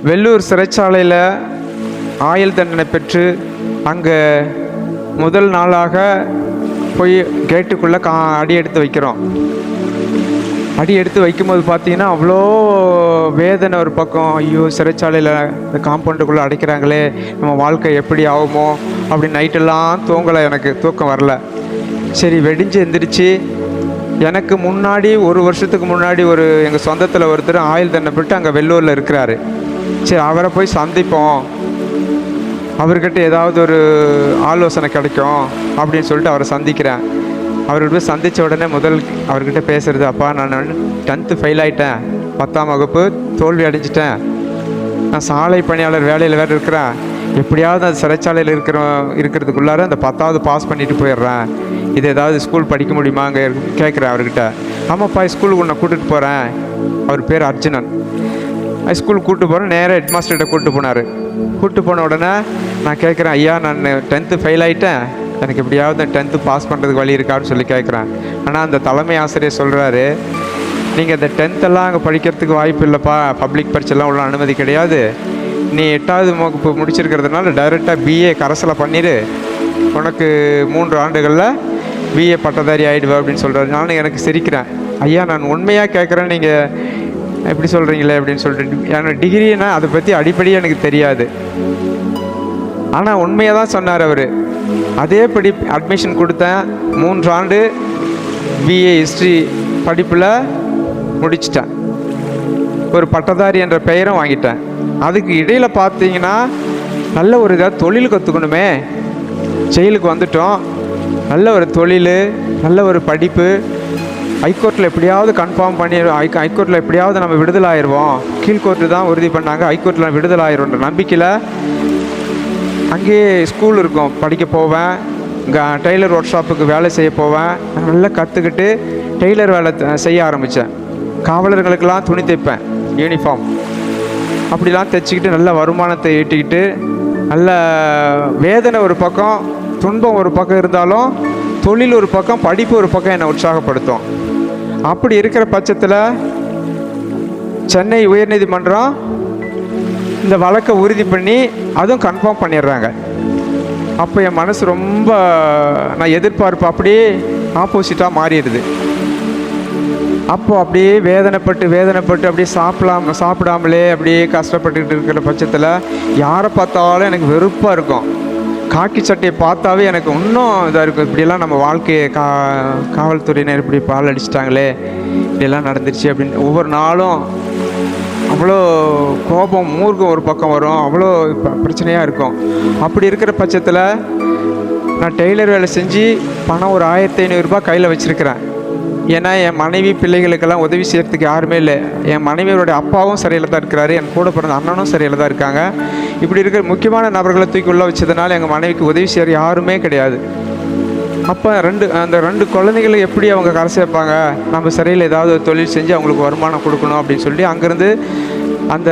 வெள்ளூர் சிறைச்சாலையில் ஆயுள் தண்டனை பெற்று அங்கே முதல் நாளாக போய் கேட்டுக்குள்ளே அடி எடுத்து வைக்கிறோம். அடி எடுத்து வைக்கும்போது பார்த்தீங்கன்னா அவ்வளோ வேதனை ஒரு பக்கம். ஐயோ, சிறைச்சாலையில் இந்த காம்பவுண்டுக்குள்ளே அடைக்கிறாங்களே, நம்ம வாழ்க்கை எப்படி ஆகுமோ அப்படின்னு நைட்டெல்லாம் தூங்கலை, எனக்கு தூக்கம் வரல. சரி, வெடிஞ்சு எந்திரிச்சு எனக்கு முன்னாடி 1 வருஷத்துக்கு முன்னாடி எங்கள் சொந்தத்தில் ஒருத்தர் ஆயுள் தண்டனை பெற்று அங்கே வெள்ளூரில் இருக்கிறாரு. சரி, அவரை போய் சந்திப்போம், அவர்கிட்ட ஏதாவது ஒரு ஆலோசனை கிடைக்கும் அப்படின்னு சொல்லிட்டு அவரை சந்திக்கிறேன். அவர்கிட்ட போய் சந்தித்த உடனே முதல் அவர்கிட்ட பேசுகிறது, அப்பா நான் 10th ஃபெயில் ஆகிட்டேன், 10ஆம் வகுப்பு தோல்வி அடைஞ்சிட்டேன், நான் சாலை பணியாளர் வேலையில் வேறு இருக்கிறேன், எப்படியாவது அந்த சிறைச்சாலையில் இருக்கிறதுக்குள்ளார அந்த 10வது பாஸ் பண்ணிட்டு போயிடுறேன், இது ஏதாவது ஸ்கூல் படிக்க முடியுமா அங்கே கேட்குறேன் அவர்கிட்ட. ஆமாப்பா, ஸ்கூலுக்கு உன்னை கூட்டிகிட்டு போகிறேன். அவர் பேர் அர்ஜுனன். ஸ்கூலுக்கு கூப்பிட்டு போகிறேன். நேராக ஹெட் மாஸ்டர்கிட்ட கூப்பிட்டு போனார். கூப்பிட்டு போன உடனே நான் கேட்குறேன், ஐயா நான் 10th ஃபெயில் ஆகிட்டேன், எனக்கு எப்படியாவது 10th பாஸ் பண்ணுறதுக்கு வழி இருக்கான்னு சொல்லி கேட்குறேன். ஆனால் அந்த தலைமை ஆசிரியர் சொல்கிறாரு, நீங்கள் இந்த 10th எல்லாம் அங்கே படிக்கிறதுக்கு வாய்ப்பு இல்லைப்பா, பப்ளிக் பரீட்சைலாம் உள்ள அனுமதி கிடையாது, நீ 8வது வகுப்பு முடிச்சிருக்கிறதுனால டைரெக்டாக பிஏ கரஸில் பண்ணிடு, உனக்கு 3 ஆண்டுகளில் பிஏ பட்டதாரி ஆகிடுவேன் அப்படின்னு சொல்கிறாரு. நானும் எனக்கு சிரிக்கிறேன், ஐயா நான் உண்மையாக கேட்குறேன், நீங்கள் எப்படி சொல்கிறீங்களே அப்படின்னு சொல்லிட்டு. எனக்கு டிகிரினா அதை பற்றி அடிப்படையே எனக்கு தெரியாது, ஆனால் உண்மையாக தான் சொன்னார் அவர். அதே அட்மிஷன் கொடுத்தேன், 3 ஆண்டு பிஏ ஹிஸ்ட்ரி படிப்பில் முடிச்சிட்டேன், ஒரு பட்டதாரி என்ற பெயரும் வாங்கிட்டேன். அதுக்கு இடையில் பார்த்தீங்கன்னா நல்ல ஒரு இதாக தொழில் கற்றுக்கணுமே, ஜெயிலுக்கு வந்துட்டோம், நல்ல ஒரு தொழில், நல்ல ஒரு படிப்பு, ஹைகோர்ட்டில் எப்படியாவது கன்ஃபார்ம் பண்ணி ஹைகோர்ட்டில் எப்படியாவது நம்ம விடுதலை ஆயிடுவோம், கீழ்கோர்ட்டு தான் உறுதி பண்ணாங்க, ஹைகோர்ட்டில் விடுதலை ஆயிடும்ன்ற நம்பிக்கையில் அங்கேயே ஸ்கூல் இருக்கும், படிக்க போவேன், இங்கே டெய்லர் ஒர்க் ஷாப்புக்கு வேலை செய்ய போவேன். நல்லா கற்றுக்கிட்டு டெய்லர் வேலை செய்ய ஆரம்பித்தேன். காவலர்களுக்கெல்லாம் துணி தைப்பேன், யூனிஃபார்ம் அப்படிலாம் தைச்சிக்கிட்டு நல்ல வருமானத்தை ஈட்டிக்கிட்டு, நல்ல வேதனை ஒரு பக்கம், துன்பம் ஒரு பக்கம் இருந்தாலும் தொழில் ஒரு பக்கம், படிப்பு ஒரு பக்கம் என்னை உற்சாகப்படுத்தும். அப்படி இருக்கிற பட்சத்தில் சென்னை உயர்நீதிமன்றம் இந்த வழக்கை உறுதி பண்ணி அதுவும் கன்ஃபார்ம் பண்ணிடுறாங்க. அப்போ என் மனசு ரொம்ப, நான் எதிர்பார்ப்பு அப்படியே ஆப்போசிட்டாக மாறிடுது. அப்போது அப்படியே வேதனைப்பட்டு அப்படியே சாப்பிடாமலே அப்படியே கஷ்டப்பட்டுக்கிட்டு இருக்கிற பட்சத்தில் யாரை பார்த்தாலும் எனக்கு வெறுப்பாக இருக்கும். காக்கி சட்டையை பார்த்தாவே எனக்கு இன்னும் இதாக இருக்கும், இப்படியெல்லாம் நம்ம வாழ்க்கையை காவல்துறையினர் இப்படி பால் அடிச்சிட்டாங்களே, இப்படியெல்லாம் நடந்துருச்சு அப்படின்னு ஒவ்வொரு நாளும் அவ்வளோ கோபம் மூர்க்கம் ஒரு பக்கம் வரும், அவ்வளோ பிரச்சனையாக இருக்கும். அப்படி இருக்கிற பட்சத்தில் நான் டெய்லர் வேலை செஞ்சு பணம் ஒரு 1500 ரூபாய் கையில் வச்சுருக்கிறேன். ஏன்னா என் மனைவி பிள்ளைகளுக்கெல்லாம் உதவி செய்கிறதுக்கு யாருமே இல்லை. என் மனைவியோடைய அப்பாவும் சரியில் தான் இருக்கிறாரு, என் கூட பிறந்த அண்ணனும் சரியில் தான் இருக்காங்க. இப்படி இருக்கிற முக்கியமான நபர்களை தூக்கி உள்ள வச்சதுனால எங்கள் மனைவிக்கு உதவி செய்கிற யாருமே கிடையாது. அப்போ அந்த 2 குழந்தைகளை எப்படி அவங்க கரை சேர்ப்பாங்க, நம்ம சிறையில் ஏதாவது ஒரு தொழில் செஞ்சு அவங்களுக்கு வருமானம் கொடுக்கணும் அப்படின்னு சொல்லி அங்கேருந்து அந்த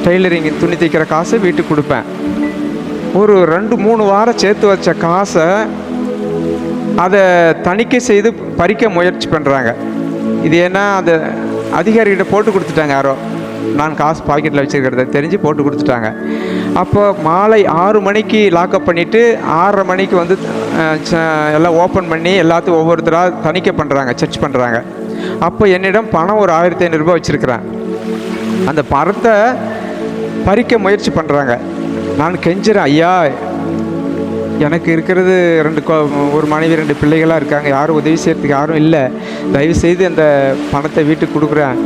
டெய்லரிங் துணி தைக்கிற காசை வீட்டுக்கு கொடுப்பேன். ஒரு 2-3 வாரம் சேர்த்து வச்ச காசை அதை தணிக்கை செய்து பறிக்க முயற்சி பண்ணுறாங்க. இது ஏன்னா அந்த அதிகாரிகிட்ட போட்டு கொடுத்துட்டாங்க, யாரோ நான் காசு பாக்கெட்டில் வச்சுருக்கிறத தெரிஞ்சு போட்டு கொடுத்துட்டாங்க. அப்போ மாலை 6 மணிக்கு லாக்அப் பண்ணிவிட்டு 6:30 மணிக்கு வந்து எல்லாம் ஓப்பன் பண்ணி எல்லாத்தையும் ஒவ்வொருத்தராக தணிக்கை பண்ணுறாங்க, செக் பண்ணுறாங்க. அப்போ என்னிடம் பணம் ஒரு 1500 ரூபாய் வச்சுருக்கிறேன். அந்த பணத்தை பறிக்க முயற்சி பண்ணுறாங்க. நான் கெஞ்சுறேன், ஐயா எனக்கு இருக்கிறது ஒரு மனைவி 2 பிள்ளைகளாக இருக்காங்க, யாரும் உதவி செய்கிறதுக்கு யாரும் இல்லை, தயவுசெய்து அந்த பணத்தை வீட்டுக்கு கொடுக்குறேன்,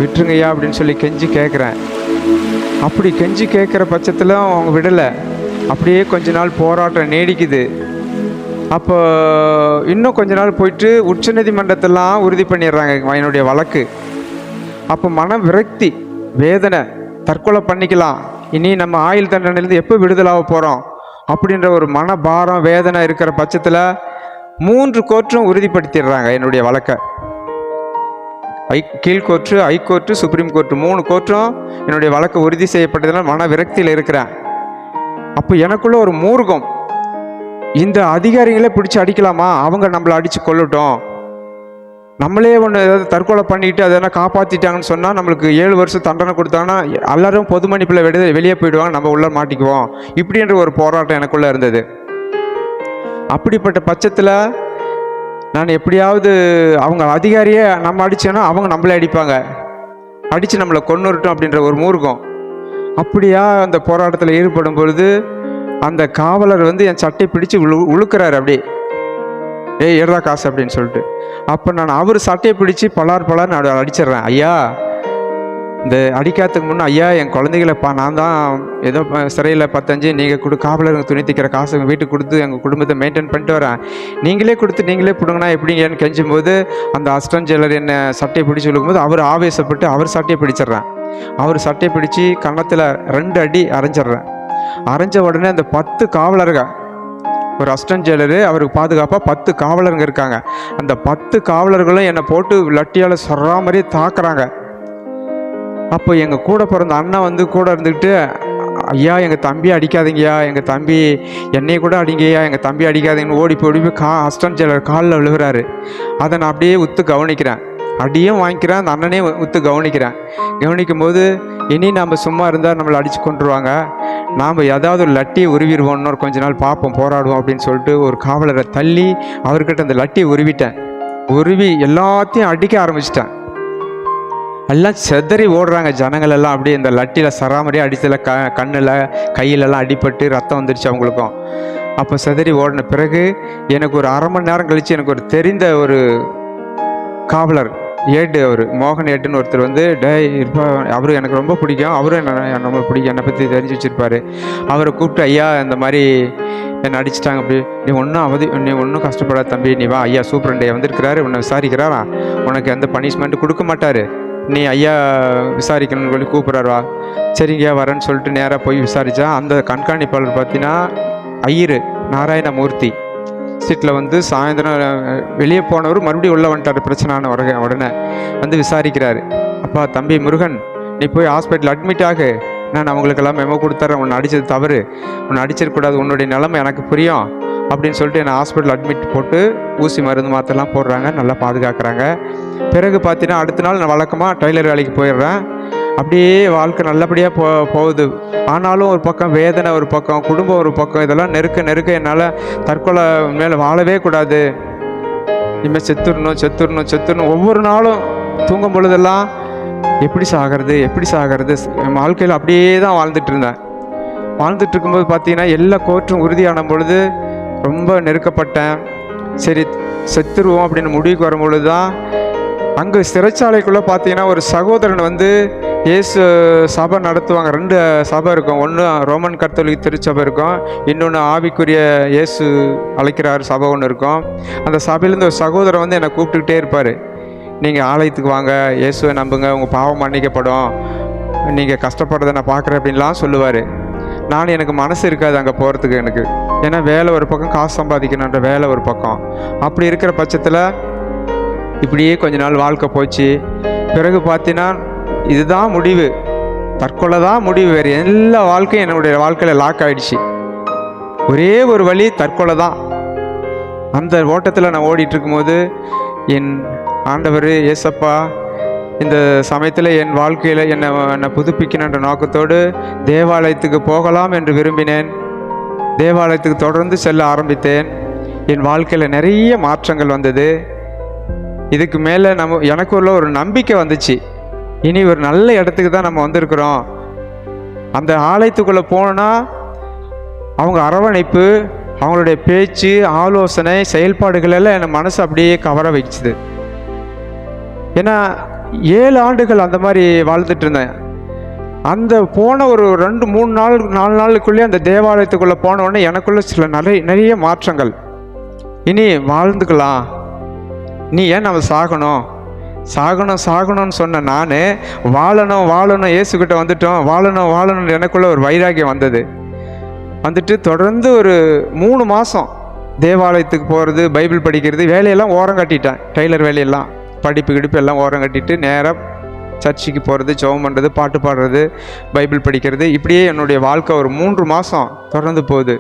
விட்டுருங்கய்யா அப்படின்னு சொல்லி கெஞ்சி கேட்குறேன். அப்படி கெஞ்சி கேட்குற பட்சத்தில் அவங்க விடலை. அப்படியே கொஞ்ச நாள் போராட்டம் நீடிக்குது. அப்போ இன்னும் கொஞ்ச நாள் போயிட்டு உச்சநீதிமன்றத்தெல்லாம் உறுதி பண்ணிடுறாங்க என்னுடைய வழக்கு. அப்போ மன விரக்தி, வேதனை, தற்கொலை பண்ணிக்கலாம், இனி நம்ம ஆயுள் தண்டனையிலேருந்து எப்போ விடுதலாக போகிறோம் அப்படின்ற ஒரு மனபாரம் வேதனை இருக்கிற பட்சத்தில் 3 கோர்ட்டும் உறுதிப்படுத்திடுறாங்க என்னுடைய வழக்கை. கீழ்கோர்ட்டு, ஹைகோர்ட்டு, சுப்ரீம் கோர்ட்டு 3 கோர்ட்டும் என்னுடைய வழக்கு உறுதி செய்யப்பட்டதுனால மன விரக்தியில் இருக்கிறேன். அப்போ எனக்குள்ள ஒரு மூர்க்கம், இந்த அதிகாரிகளே பிடிச்சி அடிக்கலாமா, அவங்க நம்மளை அடித்து கொள்ளட்டும், நம்மளே ஒன்று ஏதாவது தற்கொலை பண்ணிட்டு அதை காப்பாற்றிட்டாங்கன்னு சொன்னால் நம்மளுக்கு 7 வருஷம் தண்டனை கொடுத்தாங்கன்னா எல்லாரும் பொது மன்னிப்பில் வெளியே போயிடுவாங்க, நம்ம உள்ள மாட்டிக்குவோம். இப்படின்ற ஒரு போராட்டம் எனக்குள்ளே இருந்தது. அப்படிப்பட்ட பட்சத்தில் நான் எப்படியாவது அவங்க அதிகாரியே நம்ம அடித்தோன்னா அவங்க நம்மளே அடிப்பாங்க, அடித்து நம்மளை கொன்னுறட்டும் அப்படின்ற ஒரு மூர்க்கம். அப்படியா அந்த போராட்டத்தில் ஈடுபடும் பொழுது அந்த காவலர் என் சட்டை பிடிச்சு உழுக்கிறாரு. அப்படியே ஏய் ஏறா காசு அப்படின்னு சொல்லிட்டு. அப்போ நான் அவர் சட்டையை பிடிச்சி பலார்னு அடிச்சிடுறேன். ஐயா, இந்த அடிக்காததுக்கு முன்னே, ஐயா என் குழந்தைகளப்பா, நான் தான் ஏதோ சிறையில் 10-5 நீங்கள் காவலருங்க துணி தைக்கிற காசு எங்கள் வீட்டுக்கு கொடுத்து எங்கள் குடும்பத்தை மெயின்டைன் பண்ணிட்டு வரேன், நீங்களே கொடுத்து நீங்களே பிடுங்கண்ணா எப்படிங்கன்னு கெஞ்சும் போது அந்த அசிஸ்டன்ட் ஜெயிலர் என்னை சட்டையை பிடிச்சி விழுக்கும்போது அவர் ஆவேசப்பட்டு அவர் சட்டையை பிடிச்சிட்றேன். அவர் சட்டையை பிடிச்சி கன்னத்தில் 2 அடி அரைஞ்சிட்றேன். அரைஞ்ச உடனே அந்த 10 காவலர்கள், ஒரு அசிஸ்டன்ட் ஜெயிலரு, அவருக்கு பாதுகாப்பாக 10 காவலருங்க இருக்காங்க. அந்த 10 காவலர்களும் என்னை போட்டு லட்டியால் சொல்கிற மாதிரி தாக்குறாங்க. அப்போ எங்கள் கூட பிறந்த அண்ணன் கூட இருந்துக்கிட்டு, ஐயா எங்கள் தம்பி அடிக்காதீங்கய்யா, எங்கள் தம்பி என்னையை கூட அடிங்கய்யா, எங்கள் தம்பி அடிக்காதீங்கன்னு ஓடி போய் அசிஸ்டன்ட் ஜெயிலர் காலில் விழுகிறாரு. அதை நான் அப்படியே உத்து கவனிக்கிறேன், அடியும் வாங்கிக்கிறேன், அந்த அண்ணனே உத்து கவனிக்கிறேன். கவனிக்கும் போது இனி நம்ம சும்மா இருந்தால் நம்மளை அடித்து கொண்டுருவாங்க, நாம் ஏதாவது ஒரு லட்டியை உருவிடுவோம், ஒரு கொஞ்ச நாள் பார்ப்போம், போராடுவோம் அப்படின்னு சொல்லிட்டு ஒரு காவலரை தள்ளி அவர்கிட்ட அந்த லட்டியை உருவிட்டேன். உருவி எல்லாத்தையும் அடிக்க ஆரம்பிச்சிட்டேன். எல்லாம் செதறி ஓடுறாங்க ஜனங்கள் எல்லாம். அப்படியே இந்த லட்டியில் சராமரியாக அடித்ததில் கண்ணில் கையிலெல்லாம் அடிபட்டு ரத்தம் வந்துடுச்சு அவங்களுக்கும். அப்போ செதறி ஓடின பிறகு எனக்கு ஒரு 1/2 மணி நேரம் கழித்து எனக்கு ஒரு தெரிந்த ஒரு காவலர் ஏடு, அவர் மோகன் ஏடுன்னு ஒருத்தர் டே இருப்பா, அவரு எனக்கு ரொம்ப பிடிக்கும், அவரும் என்ன ரொம்ப பிடிக்கும், என்னை பற்றி தெரிஞ்சு வச்சுருப்பார். அவரை கூப்பிட்டு, ஐயா இந்த மாதிரி என்னை அடிச்சிட்டாங்க, அப்படி நீ ஒன்றும் கஷ்டப்படாத தம்பி, நீ வா, ஐயா சூப்பரண்டே வந்திருக்கிறாரு, உன்னை விசாரிக்கிறாரா, உனக்கு எந்த பனிஷ்மெண்ட்டும் கொடுக்க மாட்டார், நீ ஐயா விசாரிக்கணும்னு சொல்லி கூப்பிட்றாரு, வா. சரிங்கய்யா வரேன்னு சொல்லிட்டு நேராக போய் விசாரித்தா அந்த கண்காணிப்பாளர் பார்த்தீங்கன்னா ஐயர் நாராயணமூர்த்தி சீட்டில் சாயந்தரம் வெளியே போனவர் மறுபடியும் உள்ளே வந்துட்டார். பிரச்சனை உடனே விசாரிக்கிறாரு. அப்பா தம்பி முருகன், நீ போய் ஹாஸ்பிட்டல் அட்மிட் ஆகு, நான் அவங்களுக்கெல்லாம் மெமோ கொடுத்துறேன், உன்னை அடித்தது தவறு, உன்னை அடிச்சிடக்கூடாது, உன்னுடைய நிலைமை எனக்கு புரியும் அப்படின்னு சொல்லிட்டு என்னை ஹாஸ்பிட்டல் அட்மிட் போட்டு ஊசி மருந்து மாற்றெல்லாம் போடுறாங்க, நல்லா பாதுகாக்கிறாங்க. பிறகு பார்த்தீங்கன்னா அடுத்த நாள் நான் வழக்கமாக டெய்லர் வேலைக்கு போயிடுறேன். அப்படியே வாழ்க்கை நல்லபடியாக போகுது. ஆனாலும் ஒரு பக்கம் வேதனை, ஒரு பக்கம் குடும்பம், ஒரு பக்கம், இதெல்லாம் நெருக்க என்னால் தற்கொலை மேலே வாழவே கூடாது, இனிமேல் செத்துடணும். ஒவ்வொரு நாளும் தூங்கும் பொழுதெல்லாம் எப்படி சாகிறது என் வாழ்க்கையில் அப்படியே தான் வாழ்ந்துட்டு இருந்தேன். வாழ்ந்துட்டு இருக்கும்போது பார்த்தீங்கன்னா எல்லா கோர்ட்டும் உறுதியான பொழுது ரொம்ப நெருக்கப்பட்டேன். சரி செத்துருவோம் அப்படின்னு முடிவுக்கு வரும்பொழுது தான் அங்கே சிறைச்சாலைக்குள்ளே பார்த்தீங்கன்னா ஒரு சகோதரன் இயேசு சபை நடத்துவாங்க. 2 சபை இருக்கும், ஒன்று ரோமன் கத்தோலிக்க திருச்சபை இருக்கும், இன்னொன்று ஆவிக்குரிய இயேசு அழைக்கிறார் சபை ஒன்று இருக்கும். அந்த சபையிலேருந்து ஒரு சகோதரன் என்னை கூப்பிட்டுக்கிட்டே இருப்பார், நீங்கள் ஆலயத்துக்கு வாங்க, இயேசுவை நம்புங்க, உங்கள் பாவம் மன்னிக்கப்படும், நீங்கள் கஷ்டப்படுறதை நான் பார்க்குறேன் அப்படின்லாம் சொல்லுவார். எனக்கு மனசு இருக்காது அங்கே போகிறதுக்கு எனக்கு, ஏன்னா வேலை ஒரு பக்கம், காசு சம்பாதிக்கணுன்ற வேலை ஒரு பக்கம். அப்படி இருக்கிற பட்சத்தில் இப்படியே கொஞ்ச நாள் வாழ்க்கை போச்சு. பிறகு பார்த்தீங்கன்னா இதுதான் முடிவு, தற்கொலை தான் முடிவு, வேறு எல்லா வாழ்க்கையும் என்னுடைய வாழ்க்கையில் லாக் ஆகிடுச்சு. ஒரே ஒரு வழி தற்கொலை தான். அந்த ஓட்டத்தில் நான் ஓடிட்டு இருக்கும்போது என் ஆண்டவர் ஏசப்பா இந்த சமயத்தில் என் வாழ்க்கையில் என்னை புதுப்பிக்கணுன்ற நோக்கத்தோடு தேவாலயத்துக்கு போகலாம் என்று விரும்பினேன். தேவாலயத்துக்கு தொடர்ந்து செல்ல ஆரம்பித்தேன். என் வாழ்க்கையில் நிறைய மாற்றங்கள் வந்தது. இதுக்கு மேலே எனக்கு உள்ள ஒரு நம்பிக்கை வந்துச்சு, இனி ஒரு நல்ல இடத்துக்கு தான் நம்ம வந்திருக்கிறோம். அந்த ஆலயத்துக்குள்ளே போனால் அவங்க அரவணைப்பு, அவங்களுடைய பேச்சு, ஆலோசனை, செயல்பாடுகள் எல்லாம் என் மனசு அப்படியே கவர வச்சுது. ஏன்னா 7 ஆண்டுகள் அந்த மாதிரி வாழ்ந்துட்டு இருந்தேன். அந்த போன ஒரு 2-3 நாள் 4 நாளுக்குள்ளேயே அந்த தேவாலயத்துக்குள்ளே போனோடனே எனக்குள்ள சில நிறைய மாற்றங்கள். இனி வாழ்ந்துக்கலாம், நீ ஏன் நம்ம சாகணும்னு சொன்ன நான் வாழணும் இயேசுக்கிட்ட வந்துட்டோம், வாழணும் எனக்குள்ள ஒரு வைராகியம் வந்துட்டு தொடர்ந்து ஒரு 3 மாதம் தேவாலயத்துக்கு போகிறது, பைபிள் படிக்கிறது, வேலையெல்லாம் ஓரம் கட்டிட்டேன். டெய்லர் வேலையெல்லாம், படிப்பு எல்லாம் ஓரம் கட்டிட்டு நேராக சர்ச்சுக்கு போகிறது, ஜெபம் பண்ணுறது, பாட்டு பாடுறது, பைபிள் படிக்கிறது, இப்படியே என்னுடைய வாழ்க்கை ஒரு 3 மாதம் தொடர்ந்து போகுது.